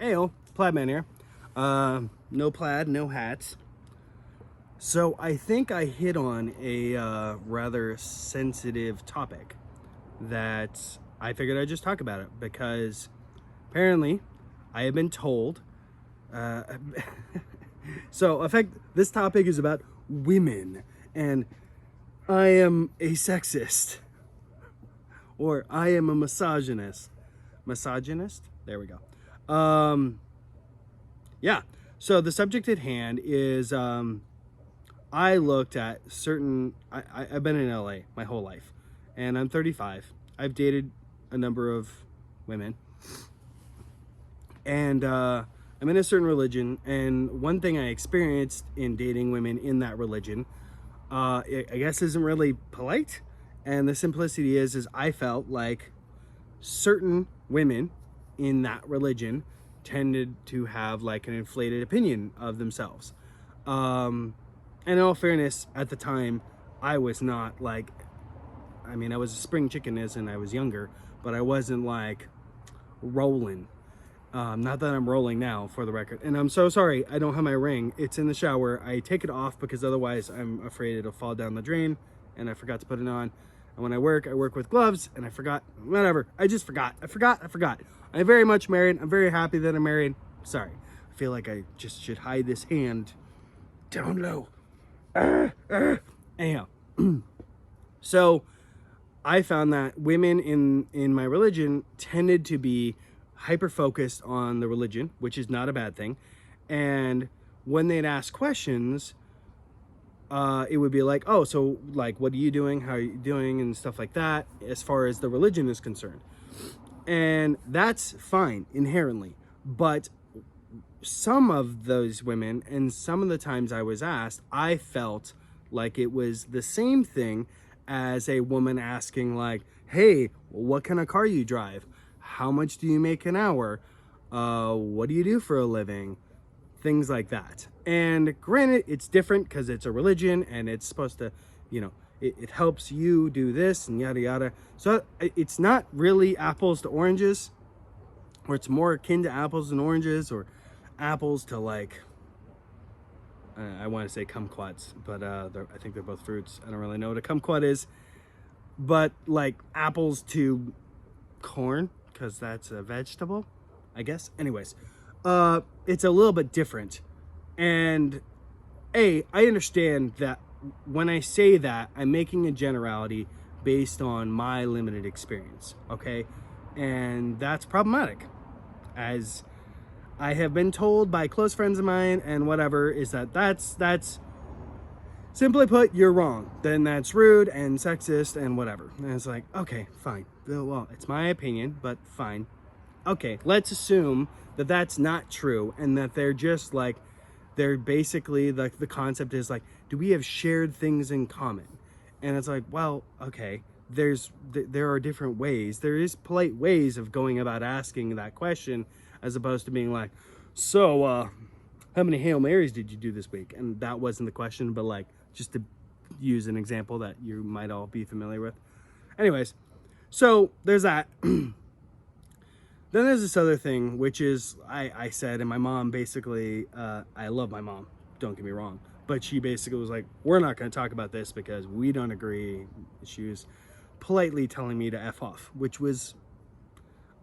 Ayo, Plaidman here. No plaid, no hats. So I think I hit on a rather sensitive topic that I figured I'd just talk about it because apparently I have been told. Uh, this topic is about women, and I am a sexist, or I am a misogynist. Misogynist? There we go. Yeah. So the subject at hand is I looked at certain. I've been in LA my whole life, and I'm 35. I've dated a number of women, and I'm in a certain religion. And one thing I experienced in dating women in that religion, I guess, isn't really polite. And the simplicity is I felt like certain women in that religion tended to have like an inflated opinion of themselves. And in all fairness, at the time, I was not like, I was a spring chicken as and I was younger, but I wasn't like rolling. Not that I'm rolling now, for the record. And I'm so sorry, I don't have my ring. It's in the shower. I take it off because otherwise I'm afraid it'll fall down the drain, and I forgot to put it on. And when I work with gloves, and I forgot, whatever. I just forgot. I forgot. I'm very much married. I'm very happy that I'm married. Sorry. I feel like I just should hide this hand down low. Anyhow. So I found that women in my religion tended to be hyper focused on the religion, which is not a bad thing. And when they'd ask questions, it would be like, oh, so like, what are you doing? How are you doing? And stuff like that, as far as the religion is concerned. And that's fine inherently. But some of those women, and some of the times I was asked, I felt like it was the same thing as a woman asking like, hey, what kind of car you drive? How much do you make an hour? What do you do for a living? Things like that. And granted, it's different because it's a religion and it's supposed to, it helps you do this and yada yada. So it's not really apples to oranges, or it's more akin to apples and oranges, or apples to like, I want to say kumquats, but I think they're both fruits. I don't really know what a kumquat is, but like apples to corn, because that's a vegetable, I guess. Anyways, it's a little bit different. And I understand that when I say that, I'm making a generality based on my limited experience, okay? And that's problematic, as I have been told by close friends of mine and whatever, is that's simply put, you're wrong. Then that's rude and sexist and whatever. And it's like, okay, fine. Well, it's my opinion, but fine. Okay, let's assume that that's not true, and that they're just like, they're basically like, the concept is like, do we have shared things in common? And it's like, well, okay, there are different ways. There is polite ways of going about asking that question, as opposed to being like, so how many Hail Marys did you do this week? And that wasn't the question, but like, just to use an example that you might all be familiar with. Anyways, so there's that. Then there's this other thing, which is, I said, and my mom basically, I love my mom, don't get me wrong, but she basically was like, we're not going to talk about this because we don't agree. She was politely telling me to F off, which was,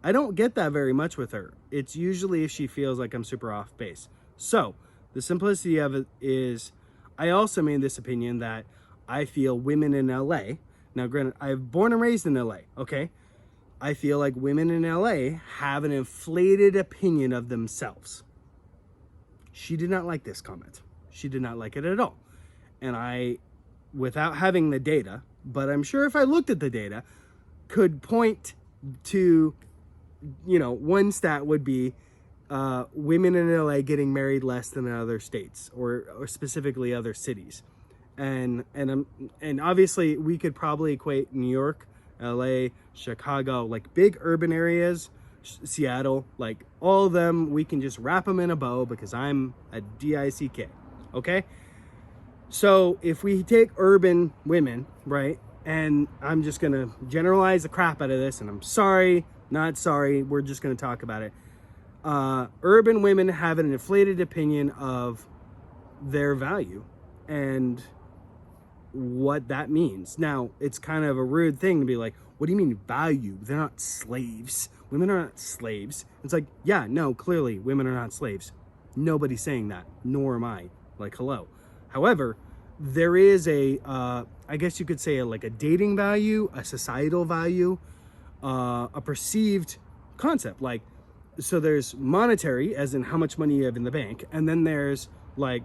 I don't get that very much with her. It's usually if she feels like I'm super off base. So the simplicity of it is, I also made this opinion that I feel women in LA, now granted, I'm born and raised in LA, okay? I feel like women in LA have an inflated opinion of themselves. She did not like this comment. She did not like it at all. And I, without having the data, but I'm sure if I looked at the data, could point to, one stat would be women in LA getting married less than in other states, or specifically other cities. And obviously we could probably equate New York, LA, Chicago, like big urban areas, Seattle, like all of them, we can just wrap them in a bow because I'm a DICK, okay? So if we take urban women, right, and I'm just gonna generalize the crap out of this, and I'm sorry, not sorry, we're just gonna talk about it. urban women have an inflated opinion of their value and what that means. Now, it's kind of a rude thing to be like, what do you mean value? They're not slaves. Women are not slaves. It's like, yeah, no, clearly women are not slaves. Nobody's saying that, nor am I. Like, hello. However, there is I guess you could say like a dating value, a societal value, a perceived concept. Like, so there's monetary, as in how much money you have in the bank, and then there's like,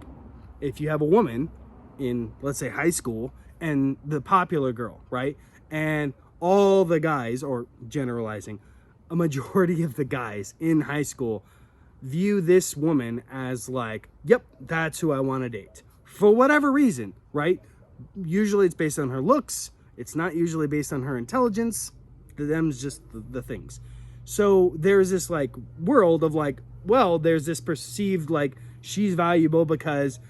if you have a woman in, let's say, high school, and the popular girl, right? And all the guys, or generalizing, a majority of the guys in high school view this woman as like, yep, that's who I want to date. For whatever reason, right? Usually it's based on her looks. It's not usually based on her intelligence. Them's just the things. So there's this like world of like, well, there's this perceived like she's valuable because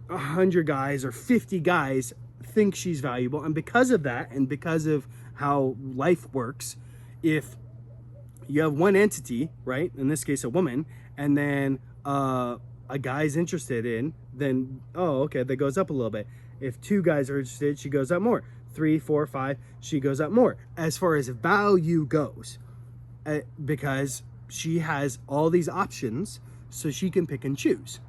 100 guys or 50 guys think she's valuable. And because of that, and because of how life works, if you have one entity, right, in this case a woman, and then a guy's interested in, then, oh, okay, that goes up a little bit. If 2 guys are interested, she goes up more. 3, 4, 5, she goes up more as far as value goes, because she has all these options, so she can pick and choose.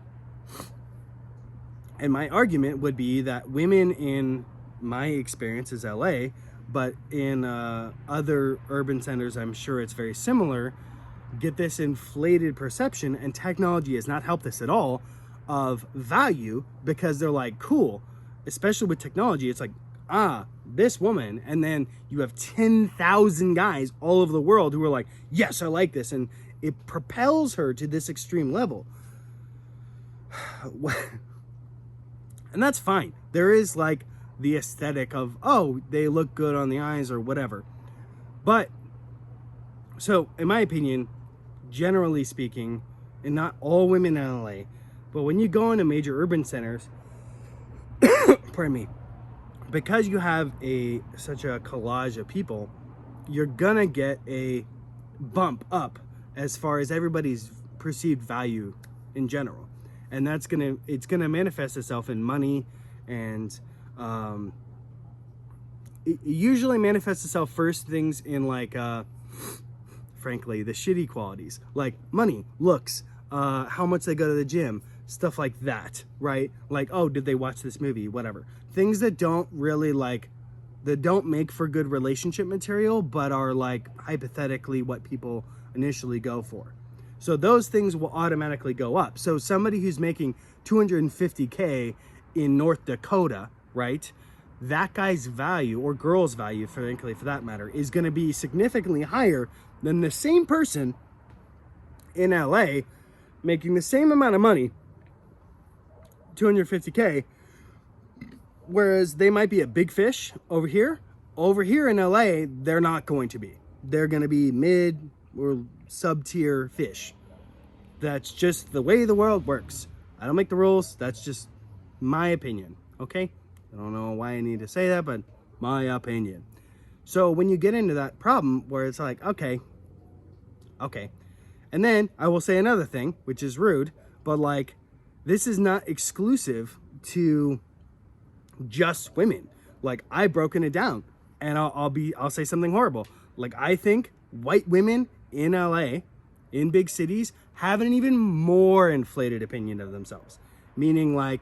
And my argument would be that women, in my experience is LA, but in other urban centers, I'm sure it's very similar, get this inflated perception, and technology has not helped this at all, of value, because they're like, cool, especially with technology, it's like, this woman, and then you have 10,000 guys all over the world who are like, yes, I like this, and it propels her to this extreme level. And that's fine. There is like the aesthetic of, oh, they look good on the eyes or whatever. But, so in my opinion, generally speaking, and not all women in LA, but when you go into major urban centers, pardon me, because you have such a collage of people, you're gonna get a bump up as far as everybody's perceived value in general. And it's gonna manifest itself in money, and it usually manifests itself first things in like, frankly, the shitty qualities, like money, looks, how much they go to the gym, stuff like that, right? Like, oh, did they watch this movie, whatever. Things that don't really that don't make for good relationship material, but are like hypothetically what people initially go for. So those things will automatically go up. So somebody who's making $250K in North Dakota, right? That guy's value, or girl's value, frankly, for that matter, is going to be significantly higher than the same person in LA making the same amount of money, 250K, whereas they might be a big fish over here. Over here in LA, they're not going to be. They're going to be mid or sub-tier fish. That's just the way the world works. I don't make the rules. That's just my opinion, okay? I don't know why I need to say that, but my opinion. So when you get into that problem where it's like, okay. And then I will say another thing, which is rude, but like, this is not exclusive to just women. Like, I've broken it down, and I'll say something horrible. Like, I think white women in LA, in big cities, have an even more inflated opinion of themselves. Meaning, like,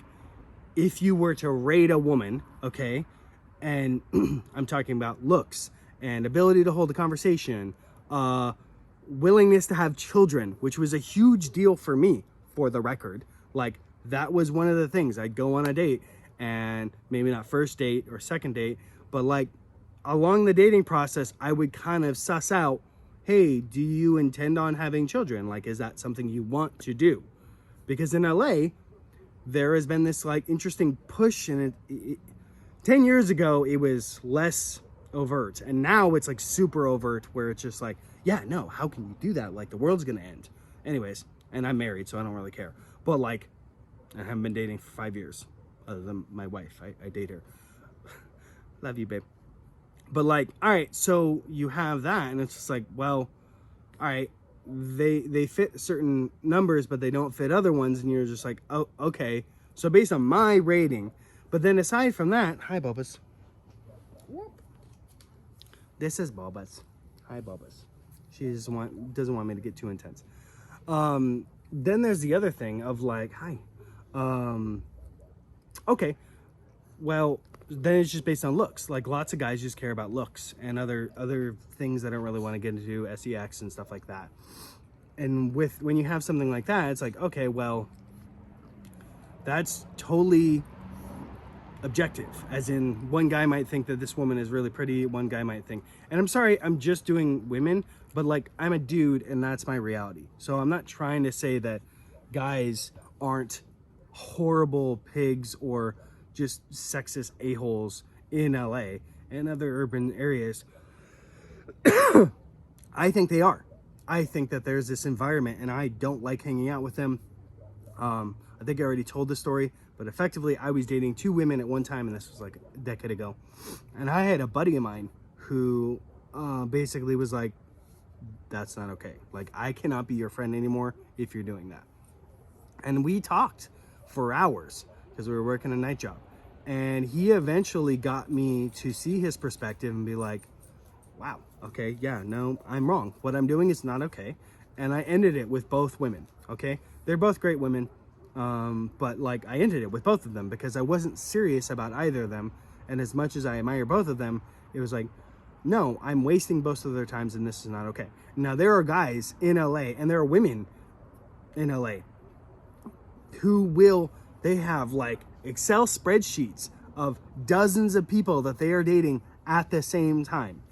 if you were to rate a woman, okay, and I'm talking about looks and ability to hold a conversation, willingness to have children, which was a huge deal for me, for the record. Like, that was one of the things. I'd go on a date, and maybe not first date or second date, but like along the dating process, I would kind of suss out, hey, do you intend on having children? Like, is that something you want to do? Because in LA, there has been this like interesting push, and 10 years ago, it was less overt. And now it's like super overt, where it's just like, yeah, no, how can you do that? Like, the world's gonna end. Anyways, and I'm married, so I don't really care. But like, I haven't been dating for 5 years, other than my wife. I date her. Love you, babe. But like, all right, so you have that, and it's just like, well, all right, they fit certain numbers, but they don't fit other ones, and you're just like, oh, okay. So based on my rating, but then aside from that, hi Bubba's. This is Bubba's. Hi Bubba's. She doesn't want me to get too intense. Then there's the other thing of like, hi. Okay, well, then it's just based on looks. Like lots of guys just care about looks and other things that I don't really want to get into, sex and stuff like that. And when you have something like that, it's like, okay, well, that's totally objective. As in, one guy might think that this woman is really pretty, one guy might think, and I'm sorry, I'm just doing women, but like I'm a dude and that's my reality. So I'm not trying to say that guys aren't horrible pigs or just sexist a-holes in LA and other urban areas. I think they are. I think that there's this environment and I don't like hanging out with them. I think I already told the story, but effectively I was dating 2 women at one time, and this was like a decade ago. And I had a buddy of mine who basically was like, that's not okay. Like, I cannot be your friend anymore if you're doing that. And we talked for hours because we were working a night job. And he eventually got me to see his perspective and be like, wow, okay, yeah, no, I'm wrong. What I'm doing is not okay. And I ended it with both women, okay? They're both great women, but like I ended it with both of them because I wasn't serious about either of them. And as much as I admire both of them, it was like, no, I'm wasting both of their times and this is not okay. Now, there are guys in LA and there are women in LA who they have like Excel spreadsheets of dozens of people that they are dating at the same time,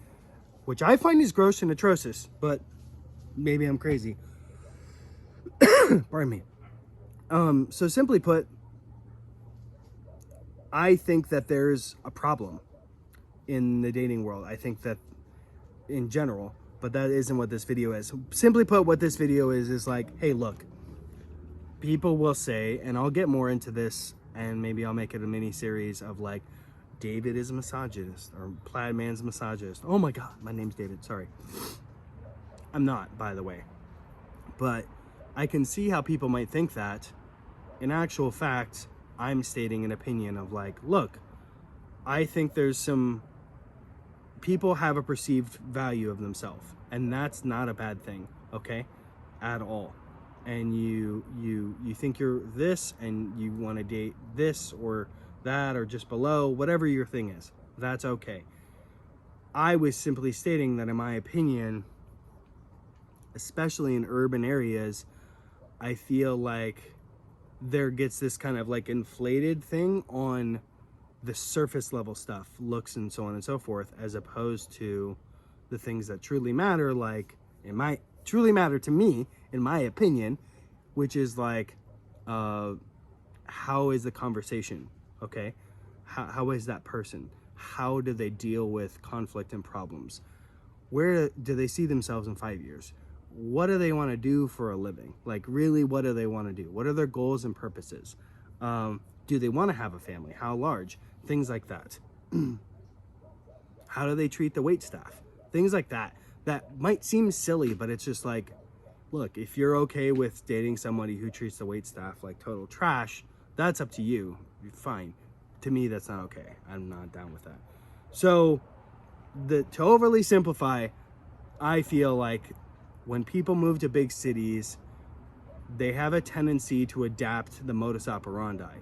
which I find is gross and atrocious, but maybe I'm crazy. Pardon me. So simply put, I think that there's a problem in the dating world. I think that in general, but that isn't what this video is. Simply put, what this video is like, hey, look, people will say, and I'll get more into this, and maybe I'll make it a mini series of like, David is a misogynist, or Plaid Man's a misogynist. Oh my God, my name's David, sorry. I'm not, by the way. But I can see how people might think that. In actual fact, I'm stating an opinion of like, look, I think there's some people have a perceived value of themselves, and that's not a bad thing, okay, at all. And you think you're this, and you want to date this or that or just below, whatever your thing is, that's okay. I was simply stating that in my opinion, especially in urban areas, I feel like there gets this kind of like inflated thing on the surface level stuff, looks and so on and so forth, as opposed to the things that truly matter, like truly matter to me, in my opinion, which is like, how is the conversation, okay? How is that person? How do they deal with conflict and problems? Where do they see themselves in 5 years? What do they want to do for a living? Like, really, what do they want to do? What are their goals and purposes? Do they want to have a family? How large? Things like that. How do they treat the wait staff? Things like that. That might seem silly, but it's just like, look, if you're okay with dating somebody who treats the wait staff like total trash, that's up to you. You're fine. To me, that's not okay. I'm not down with that. So, to overly simplify, I feel like when people move to big cities, they have a tendency to adapt the modus operandi.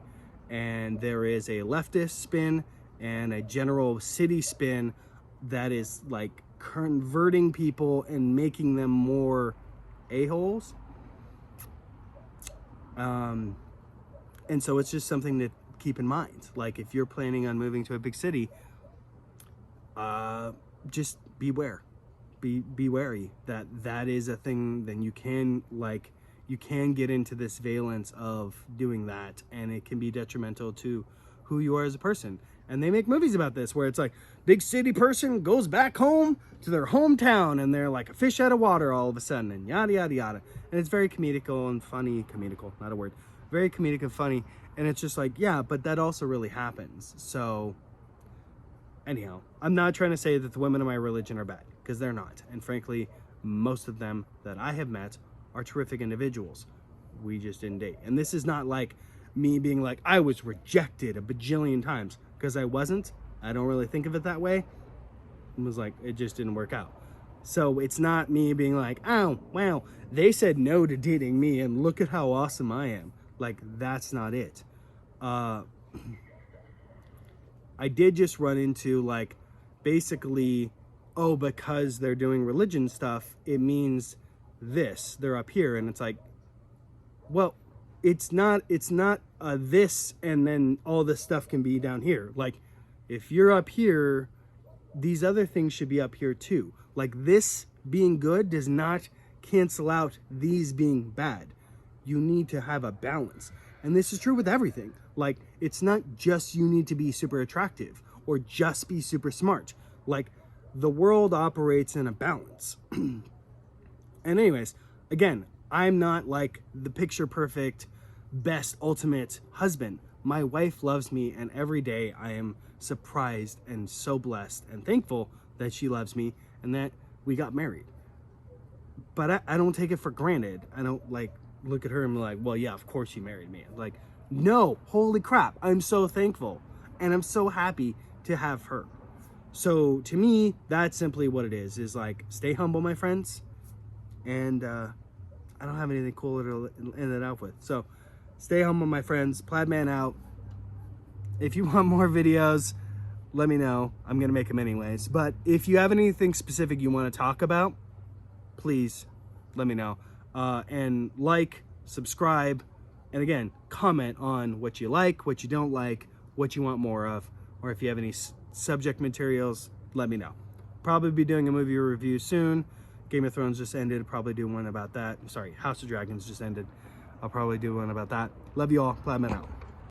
And there is a leftist spin and a general city spin that is like converting people and making them more a-holes. And so it's just something to keep in mind. Like, if you're planning on moving to a big city, just beware. Be wary that is a thing. Then you can get into this valence of doing that, and it can be detrimental to who you are as a person. And they make movies about this where it's like, big city person goes back home to their hometown and they're like a fish out of water all of a sudden, and yada yada yada. And it's very comedical and funny. Comedical, not a word. Very comedic and funny. And it's just like, yeah, but that also really happens. So anyhow, I'm not trying to say that the women of my religion are bad, because they're not. And frankly, most of them that I have met are terrific individuals. We just didn't date. And this is not like me being like, I was rejected a bajillion times, because I wasn't. I don't really think of it that way. It was like, it just didn't work out. So it's not me being like, oh, wow, they said no to dating me and look at how awesome I am. Like, that's not it. I did just run into, like, basically, oh, because they're doing religion stuff, it means this. They're up here. And it's like, well, it's not this and then all this stuff can be down here. Like, if you're up here, these other things should be up here too. Like, this being good does not cancel out these being bad. You need to have a balance. And this is true with everything. Like, it's not just you need to be super attractive or just be super smart. Like, the world operates in a balance. And anyways, again, I'm not like the picture perfect, best, ultimate husband. My wife loves me, and every day I am surprised and so blessed and thankful that she loves me and that we got married. But I don't take it for granted. I don't like look at her and be like, well, yeah, of course she married me. Like, no, holy crap, I'm so thankful and I'm so happy to have her. So to me, that's simply what it is like, stay humble, my friends. And I don't have anything cooler to end it out with. So stay humble, my friends. Plaid Man out. If you want more videos, let me know. I'm going to make them anyways. But if you have anything specific you want to talk about, please let me know. And like, subscribe, and again, comment on what you like, what you don't like, what you want more of, or if you have any subject materials, let me know. Probably be doing a movie review soon. Game of Thrones just ended. Probably do one about that. Sorry, House of Dragons just ended. I'll probably do one about that. Love you all. Plaid Man out.